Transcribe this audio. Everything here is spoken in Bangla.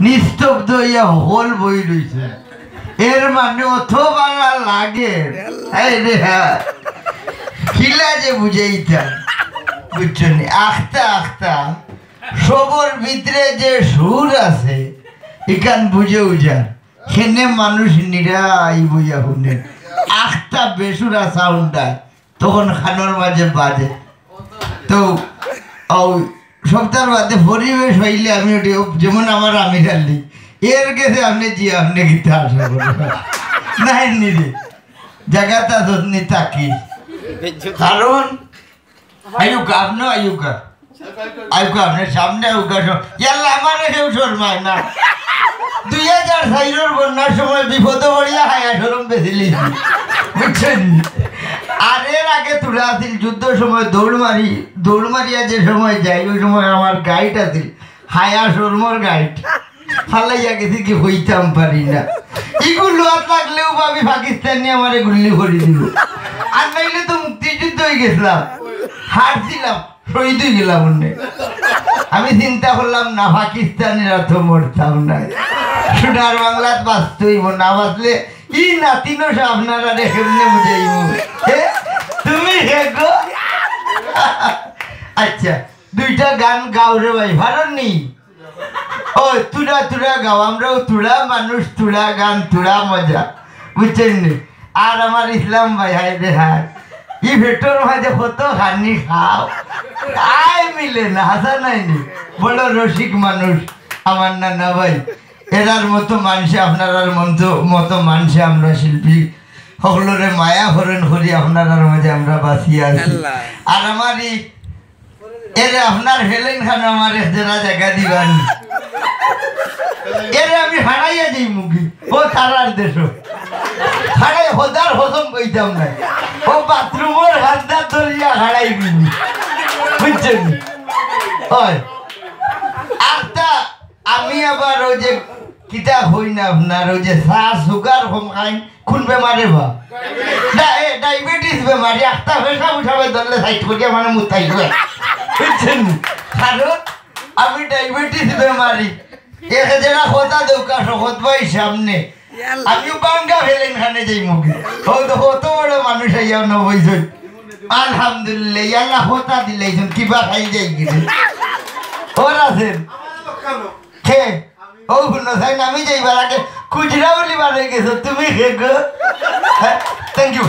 নিস্তব্ধ হইয়া হল বই রয়েছে এর মানে অত বাংলা লাগে খিলা যে বুঝাইতাম বুঝছো নি আখতা আখতা সবর ভিতরে যে সুর আছে এখান বুঝে উঠা খেনে মানুষ নিরাই বুঝা শুনে আখতা বেসুরা সাউন্ডটা তখন খানোর মাঝে বাজে তো সপ্তাহ বাদে পরিবেশ হইলে আমি যেমন আমার আমির আলী এর কাছে আপনি জি আপনি গীতা আশা করবেন নাই নিরে জায়গাটা যত্নি থাকি কারণ আয়ুকা আপনি আয়ুকা আয়ুকা আপনার সামনে আয়ুকা ইয়াল্লা আমার কেউ শর্মায় না 2004 বন্যার সময় বিপদ পড়িয়া হায়া সরম বেঁচেলি বুঝছেন আর এর আগে তুলে আসিল যুদ্ধ সময় দৌড় মারিয়া যে সময় যাই ওই সময় আমার গাইড আছিল হায়া শর্মর গাইড ফালাইয়া গেছি কি হইতাম পারি না এগুলো থাকলেও ভাবি পাকিস্তানি আমার গুল্লি করে দিল আর নাইলে তো মুক্তিযুদ্ধ হয়ে গেছিলাম হারছিলাম শহীদ হয়ে গেলাম অন্যে আমি চিন্তা করলাম না পাকিস্তানিরা তো মরতাম না সোনার বাংলাত বাঁচতেই না বাঁচলে ই নাতিনো আপনারা রেখে বুঝাইব তুমি গো আচ্ছা দুইটা গান গাও রে ভাই ভালো নেই ও তুড়া তুড়া গাও আমরাও তুড়া মানুষ তুড়া গান তুড়া মজা বুঝছেন নি আর আমার ইসলাম ভাই হাই রে হাই ই ভেটর মাঝে কত খানি খাও আয় মিলে না হাসা নাইনি বড় রসিক মানুষ আমার নানা ভাই এরার মতো মানুষে আপনার মতো মানুষে আমরা শিল্পী সকলরে মায়া হরণ করি আপনার মাঝে আমরা বাঁচিয়ে আছি আর আমার এরে আপনার হেলেন খান আমার যারা জায়গা দিবান এরে আমি হারাইয়া যাই মুখি ও তারার দেশ হারাই হজার হজম কইতাম না ও বাথরুমের হাতটা ধরিয়া হারাই দিবি বুঝছেন হয় আচ্ছা আমি আবার ওই যে কিতা হই না আপনার ওই যে চা সুগার কম খাই কোন বেমারে বা ডায়াবেটিস বেমারি একটা পেশা উঠাবে ধরলে সাইড করিয়া মানে মুতাই বুঝছেন কারণ আমি ডায়াবেটিস বেমারি এক যেটা কথা দৌকা শকত ভাই সামনে আমি বাঙ্গা ফেলেন খানে যাই মুখে কত বড় মানুষ আইয়া নবইছেন আলহামদুলিল্লাহ ইয়াল্লাহ কথা দিলেছেন কিবা খাই যাই গেছে ওর আছেন খে ও শুনো সাই আমি যাইবার আগে খুচরা বলি বাড়ে গেছো তুমি খে গো থ্যাংক ইউ